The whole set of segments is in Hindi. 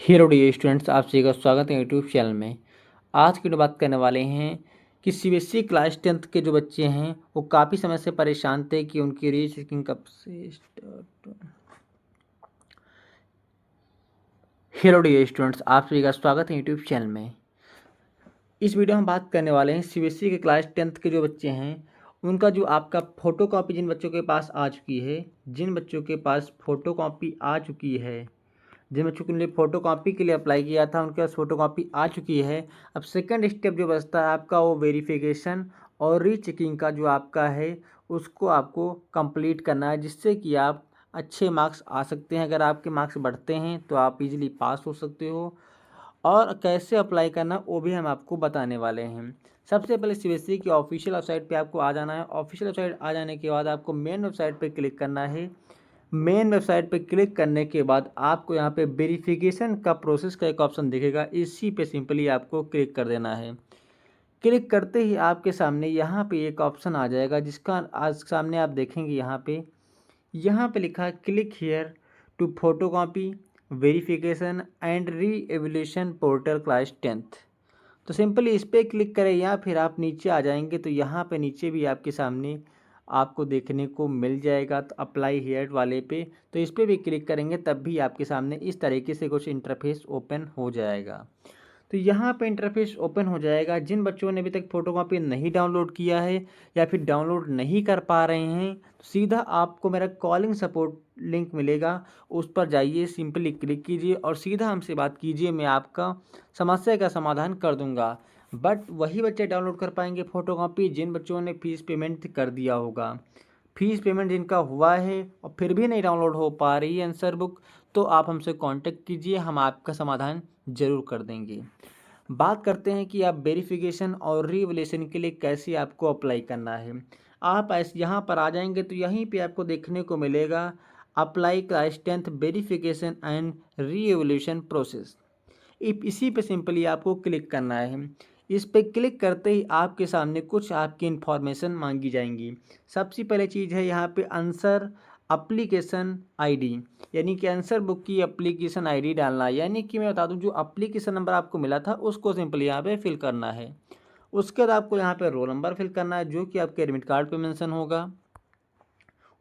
हेलो डियर स्टूडेंट्स, आप सभी का स्वागत है यूट्यूब चैनल में। आज की बात करने वाले हैं कि सीबीएसई क्लास 10th के जो बच्चे हैं वो काफ़ी समय से परेशान थे कि उनकी रीचेकिंग कब से स्टार्ट। हेलो डियर स्टूडेंट्स, आप सभी का स्वागत है यूट्यूब चैनल में। इस वीडियो में हम बात करने वाले हैं सीबीएसई के क्लास 10th के जो बच्चे हैं उनका जो आपका फ़ोटो कॉपी जिन बच्चों के पास आ चुकी है, जिन बच्चों के पास फ़ोटो कॉपी आ चुकी है, जिन बच्चों के लिए फ़ोटो कॉपी के लिए अप्लाई किया था उनके पास फ़ोटो कॉपी आ चुकी है। अब सेकंड स्टेप जो बचता है आपका वो वेरिफिकेशन और रीचेकिंग का जो आपका है उसको आपको कंप्लीट करना है, जिससे कि आप अच्छे मार्क्स आ सकते हैं। अगर आपके मार्क्स बढ़ते हैं तो आप इजीली पास हो सकते हो। और कैसे अप्लाई करना वो भी हम आपको बताने वाले हैं। सबसे पहले सीबीएसई की ऑफिशियल वेबसाइट पे आपको आ जाना है। ऑफिशियल वेबसाइट आ जाने के बाद आपको मेन वेबसाइट पे क्लिक करना है। मेन वेबसाइट पे क्लिक करने के बाद आपको यहाँ पे वेरिफिकेशन का प्रोसेस का एक ऑप्शन दिखेगा, इसी पे सिंपली आपको क्लिक कर देना है। क्लिक करते ही आपके सामने यहाँ पे एक ऑप्शन आ जाएगा जिसका आज सामने आप देखेंगे यहाँ पे लिखा है click here to photo copy verification and re evaluation portal class 10th। तो सिंपली इस पर क्लिक करें या फिर आप नीचे आ जाएंगे तो यहाँ पे नीचे भी आपके सामने आपको देखने को मिल जाएगा, तो अप्लाई हेयर वाले पे तो इस पर भी क्लिक करेंगे तब भी आपके सामने इस तरीके से कुछ इंटरफेस ओपन हो जाएगा। तो यहाँ पे इंटरफेस ओपन हो जाएगा। जिन बच्चों ने अभी तक फ़ोटोकॉपी नहीं डाउनलोड किया है या फिर डाउनलोड नहीं कर पा रहे हैं तो सीधा आपको मेरा कॉलिंग सपोर्ट लिंक मिलेगा, उस पर जाइए, सिंपली क्लिक कीजिए और सीधा हमसे बात कीजिए। मैं आपका समस्या का समाधान कर दूंगा। बट वही बच्चे डाउनलोड कर पाएंगे फ़ोटोकॉपी जिन बच्चों ने फ़ीस पेमेंट कर दिया होगा। फ़ीस पेमेंट जिनका हुआ है और फिर भी नहीं डाउनलोड हो पा रही है आंसर बुक, तो आप हमसे कांटेक्ट कीजिए, हम आपका समाधान ज़रूर कर देंगे। बात करते हैं कि आप वेरिफिकेशन और रीवैल्यूएशन के लिए कैसे आपको अप्लाई करना है। आप ऐसे यहाँ पर आ जाएंगे तो यहीं पे आपको देखने को मिलेगा apply class 10th verification and revaluation process. इसी पे सिंपली आपको क्लिक करना है। इस पे क्लिक करते ही आपके सामने कुछ आपकी इन्फॉर्मेशन मांगी जाएंगी। सबसे पहले चीज़ है यहाँ पे आंसर एप्लीकेशन आईडी, यानी कि आंसर बुक की एप्लीकेशन आईडी डालना है। यानी कि मैं बता दूं जो एप्लीकेशन नंबर आपको मिला था उसको सिंपली यहाँ पे फिल करना है। उसके बाद आपको यहाँ पे रोल नंबर फिल करना है जो कि आपके एडमिट कार्ड पे मेंशन होगा।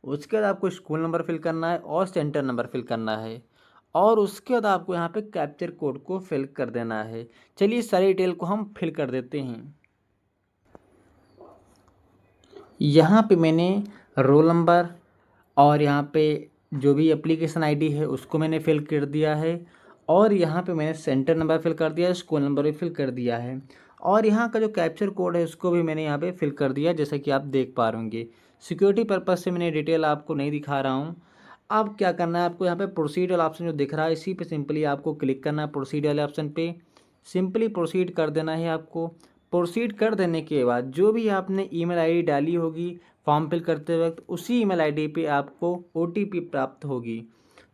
उसके बाद आपको स्कूल नंबर फिल करना है और सेंटर नंबर फिल करना है। और उसके बाद आपको यहाँ पे कैप्चर कोड को फिल कर देना है। चलिए सारी डिटेल को हम फिल कर देते हैं। यहाँ पे मैंने रोल नंबर और यहाँ पे जो भी एप्लीकेशन आईडी है उसको मैंने फिल कर दिया है। और यहाँ पे मैंने सेंटर नंबर फिल कर दिया है, स्कूल नंबर भी फिल कर दिया है। और यहाँ का जो कैप्चर कोड है उसको भी मैंने यहाँ पे फिल कर दिया, जैसा कि आप देख पा रहे होंगे। सिक्योरिटी पर्पज़ से मैंने डिटेल आपको नहीं दिखा रहा हूँ। अब क्या करना है आपको यहाँ पे प्रोसीड वाला ऑप्शन जो दिख रहा है इसी पे सिंपली आपको क्लिक करना है। प्रोसीड वाले ऑप्शन पे सिंपली प्रोसीड कर देना है आपको। प्रोसीड कर देने के बाद जो भी आपने ईमेल आईडी डाली होगी फॉर्म फिल करते वक्त उसी ईमेल आईडी पे आपको ओटीपी प्राप्त होगी।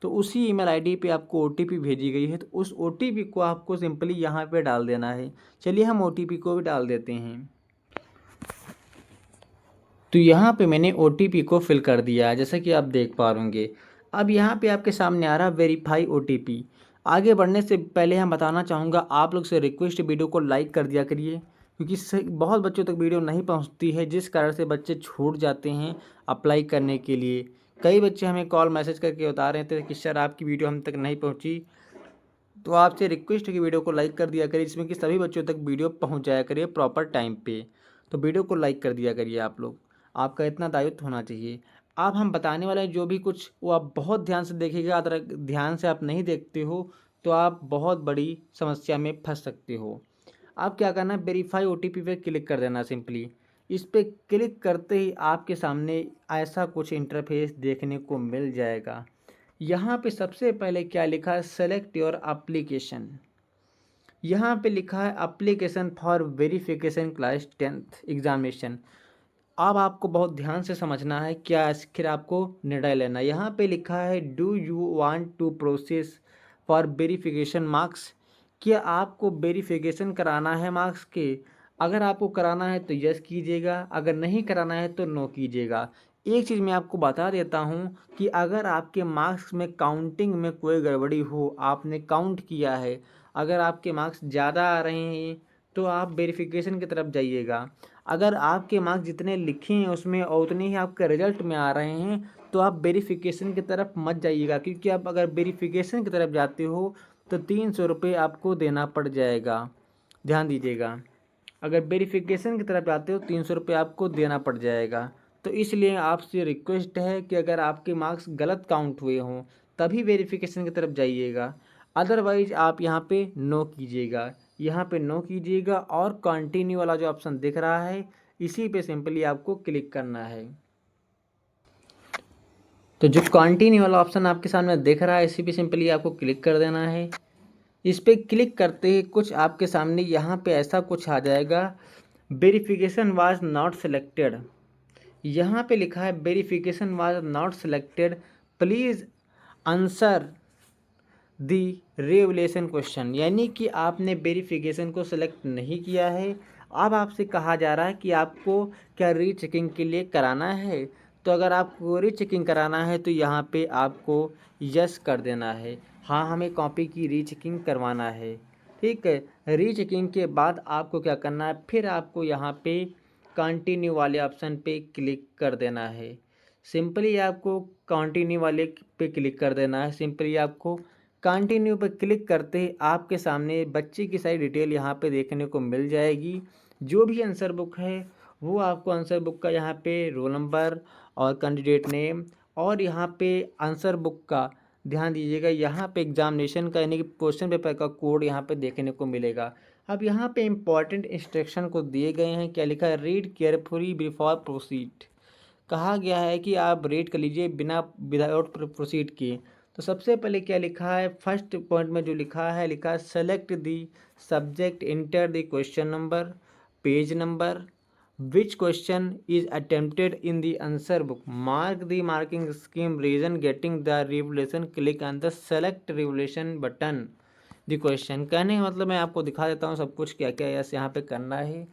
तो उसी ईमेल आईडी पे आपको ओटीपी भेजी गई है, तो उस ओटीपी को आपको सिंपली यहाँ पे डाल देना है। चलिए हम ओटीपी को भी डाल देते हैं। तो यहाँ पे मैंने ओटीपी को फिल कर दिया है, जैसा कि आप देख पा होंगे। अब यहाँ पे आपके सामने आ रहा वेरीफाई ओटीपी। आगे बढ़ने से पहले हम बताना चाहूँगा आप लोग से रिक्वेस्ट, वीडियो को लाइक कर दिया करिए क्योंकि बहुत बच्चों तक वीडियो नहीं पहुँचती है, जिस कारण से बच्चे छूट जाते हैं अप्लाई करने के लिए। कई बच्चे हमें कॉल मैसेज करके बता रहे थे कि सर आपकी वीडियो हम तक नहीं पहुँची। तो आपसे रिक्वेस्ट है कि वीडियो को लाइक कर दिया करिए, जिसमें कि सभी बच्चों तक वीडियो पहुंच जाया करिए प्रॉपर टाइम पे। तो वीडियो को लाइक कर दिया करिए आप लोग, आपका इतना दायित्व होना चाहिए। अब हम बताने वाले हैं जो भी कुछ वो आप बहुत ध्यान से देखिएगा। अगर ध्यान से आप नहीं देखते हो तो आप बहुत बड़ी समस्या में फंस सकते हो। आप क्या करना है, वेरीफाई ओटीपी पे क्लिक कर देना सिंपली। इस पे क्लिक करते ही आपके सामने ऐसा कुछ इंटरफेस देखने को मिल जाएगा। यहाँ पे सबसे पहले क्या लिखा है, सेलेक्ट योर एप्लीकेशन। यहाँ पे लिखा है application for verification class 10th examination. अब आपको बहुत ध्यान से समझना है, क्या फिर आपको निर्णय लेना है। यहाँ पे लिखा है do you want to process for verification marks. क्या आपको वेरिफिकेशन कराना है मार्क्स के? अगर आपको कराना है तो यस कीजिएगा, अगर नहीं कराना है तो नो कीजिएगा। एक चीज़ मैं आपको बता देता हूँ कि अगर आपके मार्क्स में काउंटिंग में कोई गड़बड़ी हो, आपने काउंट किया है, अगर आपके मार्क्स ज़्यादा आ रहे हैं तो आप वेरिफिकेशन की तरफ जाइएगा। अगर आपके मार्क्स जितने लिखे हैं उसमें और उतने ही आपके रिजल्ट में आ रहे हैं तो आप वेरिफिकेशन की तरफ मत जाइएगा, क्योंकि आप अगर वेरिफिकेशन की तरफ जाते हो तो 300 रुपये आपको देना पड़ जाएगा। ध्यान दीजिएगा, अगर वेरिफिकेशन की तरफ जाते हो 300 रुपये आपको देना पड़ जाएगा। तो इसलिए आपसे रिक्वेस्ट है कि अगर आपके मार्क्स गलत काउंट हुए हों तभी वेरिफिकेशन की तरफ जाइएगा, अदरवाइज आप यहाँ पे नो कीजिएगा। यहाँ पे नो कीजिएगा और कंटिन्यू वाला जो ऑप्शन दिख रहा है इसी पे सिंपली आपको क्लिक करना है। तो जो कंटिन्यू वाला ऑप्शन आपके सामने दिख रहा है इसी पे सिंपली आपको क्लिक कर देना है। इस पर क्लिक करते ही कुछ आपके सामने यहाँ पे ऐसा कुछ आ जाएगा, वेरिफिकेशन वाज नॉट सेलेक्टेड। यहाँ पे लिखा है verification was not selected, please answer the revelation question, यानी कि आपने वेरिफिकेशन को सेलेक्ट नहीं किया है। अब आपसे कहा जा रहा है कि आपको क्या रीचेकिंग के लिए कराना है। तो अगर आपको रीचेकिंग कराना है तो यहाँ पे आपको यस कर देना है, हाँ हमें कॉपी की रीचेकिंग करवाना है। ठीक है, रीचेकिंग के बाद आपको क्या करना है, फिर आपको यहाँ पे कंटिन्यू वाले ऑप्शन पे क्लिक कर देना है। सिंपली आपको कंटिन्यू वाले पे क्लिक कर देना है। सिंपली आपको कंटिन्यू पे क्लिक करते ही आपके सामने बच्चे की सारी डिटेल यहाँ पे देखने को मिल जाएगी। जो भी आंसर बुक है वो आपको आंसर बुक का यहाँ पे रोल नंबर और कैंडिडेट नेम और यहाँ पे आंसर बुक का ध्यान दीजिएगा, यहाँ पे एग्जामिनेशन का यानी कि क्वेश्चन पेपर का कोड यहाँ पे देखने को मिलेगा। अब यहाँ पे इम्पॉर्टेंट इंस्ट्रक्शन को दिए गए हैं, क्या लिखा है, रीड केयरफुली बिफोर प्रोसीड। कहा गया है कि आप रीड कर लीजिए बिना विदाउट प्रोसीड किए। तो सबसे पहले क्या लिखा है, फर्स्ट पॉइंट में जो लिखा है select the subject, enter the question number, page number, which question is attempted in the answer book, mark the marking scheme, reason getting the revolution, click on the select revolution button the question. कहने का मतलब मैं आपको दिखा देता हूँ सब कुछ क्या क्या यहाँ पे करना है।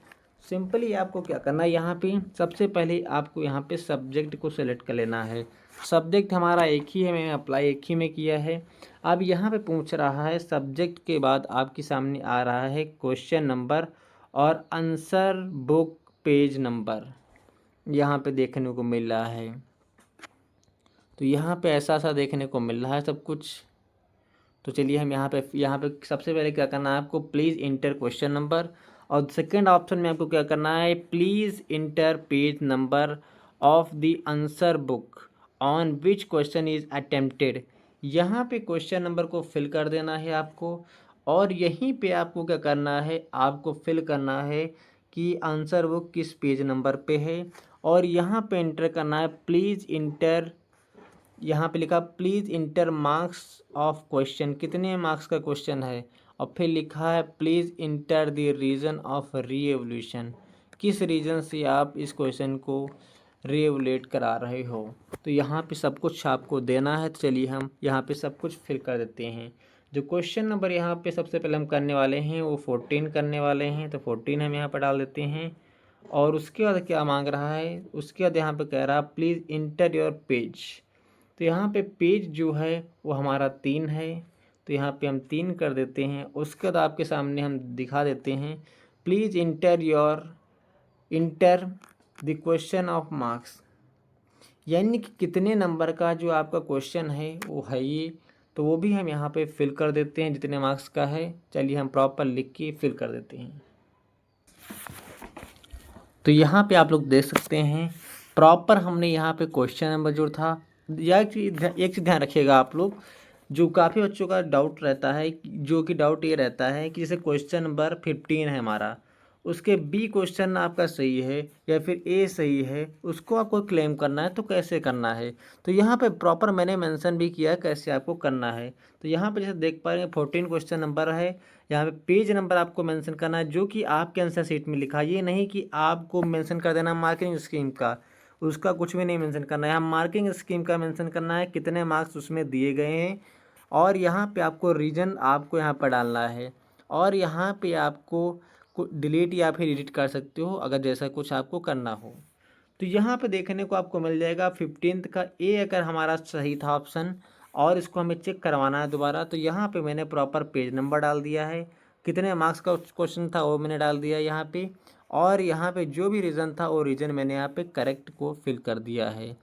सिंपली आपको क्या करना है, यहाँ पे सबसे पहले आपको यहाँ पे सब्जेक्ट को सेलेक्ट कर लेना है। सब्जेक्ट हमारा एक ही है, मैंने अप्लाई एक ही में किया है। अब यहाँ पे पूछ रहा है सब्जेक्ट के बाद आपके सामने आ रहा है क्वेश्चन नंबर और आंसर बुक पेज नंबर यहाँ पे देखने को मिल रहा है। तो यहाँ पे ऐसा देखने को मिल रहा है सब कुछ। तो चलिए हम यहाँ पे सबसे पहले क्या करना है, आपको प्लीज़ इंटर क्वेश्चन नंबर, और सेकंड ऑप्शन में आपको क्या करना है, please inter page number of the answer book on which question is attempted. यहाँ पे क्वेश्चन नंबर को फिल कर देना है आपको, और यहीं पे आपको क्या करना है, आपको फिल करना है कि आंसर बुक किस पेज नंबर पे है, और यहाँ पे इंटर करना है प्लीज़ इंटर, यहाँ पे लिखा please enter marks of question, कितने मार्क्स का क्वेश्चन है, और फिर लिखा है please enter the reason of reevaluation, किस रीज़न से आप इस क्वेश्चन को रीएवोल्यूट करा रहे हो। तो यहाँ पे सब कुछ आपको देना है। तो चलिए हम यहाँ पे सब कुछ फिल कर देते हैं। जो क्वेश्चन नंबर यहाँ पे सबसे पहले हम करने वाले हैं वो 14 करने वाले हैं, तो 14 हम यहाँ पर डाल देते हैं। और उसके बाद क्या मांग रहा है, उसके बाद यहाँ पे कह रहा है प्लीज़ इंटर योर पेज। तो यहाँ पे पेज जो है वो हमारा 3 है, तो यहाँ पे हम 3 कर देते हैं। उसके बाद आपके सामने हम दिखा देते हैं please enter the question of marks, यानी कि कितने नंबर का जो आपका क्वेश्चन है वो है ये। तो वो भी हम यहाँ पे फिल कर देते हैं जितने मार्क्स का है। चलिए हम प्रॉपर लिख के फिल कर देते हैं। तो यहाँ पे आप लोग देख सकते हैं प्रॉपर हमने यहाँ पे क्वेश्चन नंबर जो था, एक चीज़ ध्यान रखिएगा आप लोग, जो काफ़ी बच्चों का डाउट रहता है, जो कि डाउट ये रहता है कि जैसे क्वेश्चन नंबर 15 है हमारा, उसके बी क्वेश्चन आपका सही है या फिर ए सही है, उसको आपको क्लेम करना है तो कैसे करना है। तो यहाँ पे प्रॉपर मैंने मेंशन भी किया है कैसे आपको करना है। तो यहाँ पे जैसे देख पा रहे हैं 14 क्वेश्चन नंबर है, यहाँ पे पेज नंबर आपको मेंशन करना है जो कि आपके आंसर शीट में लिखा है। ये नहीं कि आपको मेंशन कर देना मार्किंग स्कीम का, उसका कुछ भी नहीं मेंशन करना है। यहाँ मार्किंग स्कीम का मेंशन करना है कितने मार्क्स उसमें दिए गए हैं, और यहाँ पे आपको रीजन आपको यहाँ पर डालना है, और यहाँ पे आपको डिलीट या फिर एडिट कर सकते हो अगर जैसा कुछ आपको करना हो। तो यहाँ पे देखने को आपको मिल जाएगा 15th का ए अगर हमारा सही था ऑप्शन, और इसको हमें चेक करवाना है दोबारा। तो यहाँ पे मैंने प्रॉपर पेज नंबर डाल दिया है, कितने मार्क्स का क्वेश्चन था वो मैंने डाल दिया यहाँ पे, और यहाँ पे जो भी रीज़न था वो रीज़न मैंने यहाँ पे करेक्ट को फिल कर दिया है।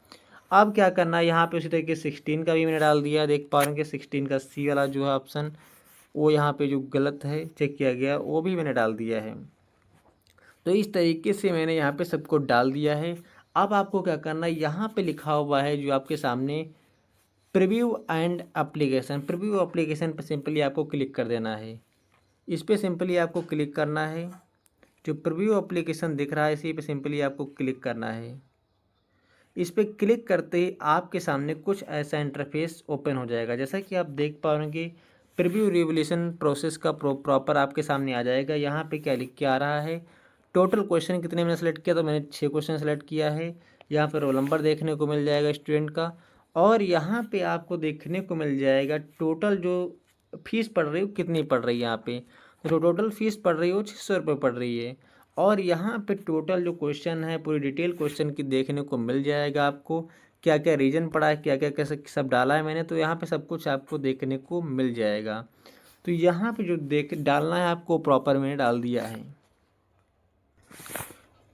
अब क्या करना है, यहाँ पे उसी तरीके 16 का भी मैंने डाल दिया, देख पा रहे हैं कि 16 का सी वाला जो है ऑप्शन वो यहाँ पे जो गलत है चेक किया गया वो भी मैंने डाल दिया है। तो इस तरीके से मैंने यहाँ पे सबको डाल दिया है। अब आपको क्या करना है, यहाँ पे लिखा हुआ है जो आपके सामने preview and application, preview application पर सिंपली आपको क्लिक कर देना है। इस पर सिंपली आपको क्लिक करना है, जो प्रीव्यू एप्लीकेशन दिख रहा है इसी पे सिंपली आपको क्लिक करना है। इस पर क्लिक करते ही आपके सामने कुछ ऐसा इंटरफेस ओपन हो जाएगा, जैसा कि आप देख पा रहे हैं कि प्रीव्यू रिवोल्यूशन प्रोसेस का प्रॉपर आपके सामने आ जाएगा। यहाँ पे क्या लिख के आ रहा है, टोटल क्वेश्चन कितने मैंने सेलेक्ट किया, तो मैंने 6 क्वेश्चन सेलेक्ट किया है। यहाँ पर रोल नंबर देखने को मिल जाएगा स्टूडेंट का, और यहाँ पे आपको देखने को मिल जाएगा टोटल जो फीस पड़ रही है कितनी पड़ रही है। यहाँ पे तो टोटल फीस पड़ रही है वो 600 रुपये पड़ रही है, और यहाँ पे टोटल जो क्वेश्चन है पूरी डिटेल क्वेश्चन की देखने को मिल जाएगा आपको, क्या क्या रीजन पड़ा है, क्या क्या कैसे सब डाला है मैंने, तो यहाँ पे सब कुछ आपको देखने को मिल जाएगा। तो यहाँ पे जो देख डालना है आपको प्रॉपर मैंने डाल दिया है।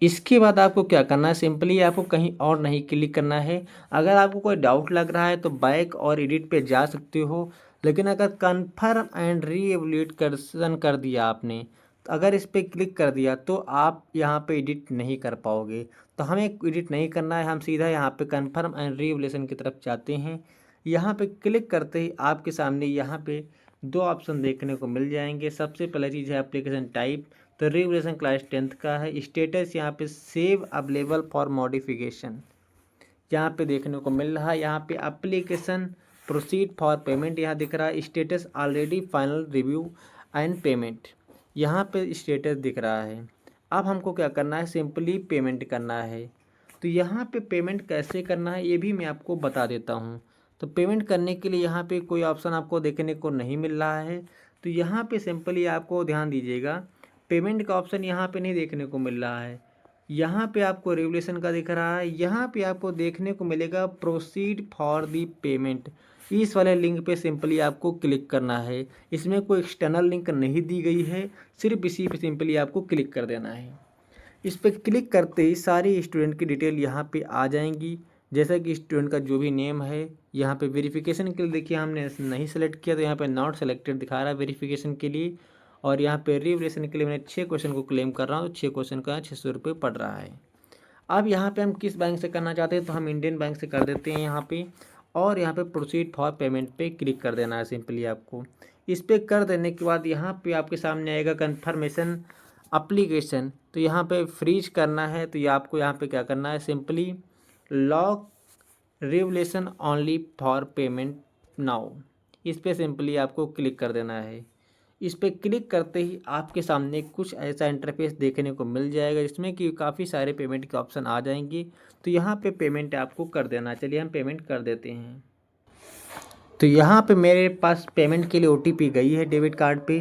इसके बाद आपको क्या करना है, सिंपली आपको कहीं और नहीं क्लिक करना है। अगर आपको कोई डाउट लग रहा है तो बैक और एडिट पे जा सकते हो, लेकिन अगर कन्फर्म एंड रीएवल्यूएट कर दिया आपने, तो अगर इस पर क्लिक कर दिया तो आप यहाँ पे एडिट नहीं कर पाओगे। तो हमें एडिट नहीं करना है, हम सीधा यहाँ पे कन्फर्म एंड रीएवल्यूएशन की तरफ जाते हैं। यहाँ पे क्लिक करते ही आपके सामने यहाँ पे 2 ऑप्शन देखने को मिल जाएंगे। सबसे पहले चीज़ है एप्लीकेशन टाइप, तो रिवोल्यूशन क्लास 10th का है। स्टेटस यहाँ पे सेव अवेलेबल फॉर मॉडिफिकेशन यहाँ पे देखने को मिल रहा है। यहाँ पे एप्लीकेशन प्रोसीड फॉर पेमेंट यहाँ दिख रहा है, status already final review and payment यहाँ पे स्टेटस दिख रहा है। अब हमको क्या करना है, सिंपली पेमेंट करना है। तो यहाँ पे पेमेंट कैसे करना है ये भी मैं आपको बता देता हूँ। तो पेमेंट करने के लिए यहाँ पे कोई ऑप्शन आपको देखने को नहीं मिल रहा है, तो यहाँ पे सिंपली आपको ध्यान दीजिएगा, पेमेंट का ऑप्शन यहाँ पे नहीं देखने को मिल रहा है। यहाँ पे आपको रेगुलेशन का दिख रहा है, यहाँ पे आपको देखने को मिलेगा प्रोसीड फॉर दी पेमेंट। इस वाले लिंक पे सिंपली आपको क्लिक करना है। इसमें कोई एक्सटर्नल लिंक नहीं दी गई है, सिर्फ इसी पे सिंपली आपको क्लिक कर देना है। इस पर क्लिक करते ही सारी स्टूडेंट की डिटेल यहाँ पे आ जाएंगी, जैसा कि स्टूडेंट का जो भी नेम है। यहाँ पे वेरिफिकेशन के लिए देखिए हमने नहीं सेलेक्ट किया, तो यहाँ पे नॉट सेलेक्टेड दिखा रहा है वेरिफिकेशन के लिए। और यहाँ पे रिवलेशन के लिए मैंने 6 क्वेश्चन को क्लेम कर रहा हूँ, तो 6 क्वेश्चन का 600 रुपये पड़ रहा है। अब यहाँ पे हम किस बैंक से करना चाहते हैं, तो हम इंडियन बैंक से कर देते हैं यहाँ पे, और यहाँ पे प्रोसीड फॉर पेमेंट पे क्लिक कर देना है सिंपली आपको। इस पर कर देने के बाद यहाँ पे आपके सामने आएगा कन्फर्मेशन एप्लीकेशन, तो यहाँ पे फ्रीज करना है। तो ये आपको यहाँ पे क्या करना है, simply lock revelation only for payment now, इस पर सिंपली आपको क्लिक कर देना है। इस पर क्लिक करते ही आपके सामने कुछ ऐसा इंटरफेस देखने को मिल जाएगा, जिसमें कि काफ़ी सारे पेमेंट के ऑप्शन आ जाएंगे। तो यहाँ पे पेमेंट आपको कर देना, चलिए हम पेमेंट कर देते हैं। तो यहाँ पे मेरे पास पेमेंट के लिए OTP गई है डेबिट कार्ड पे।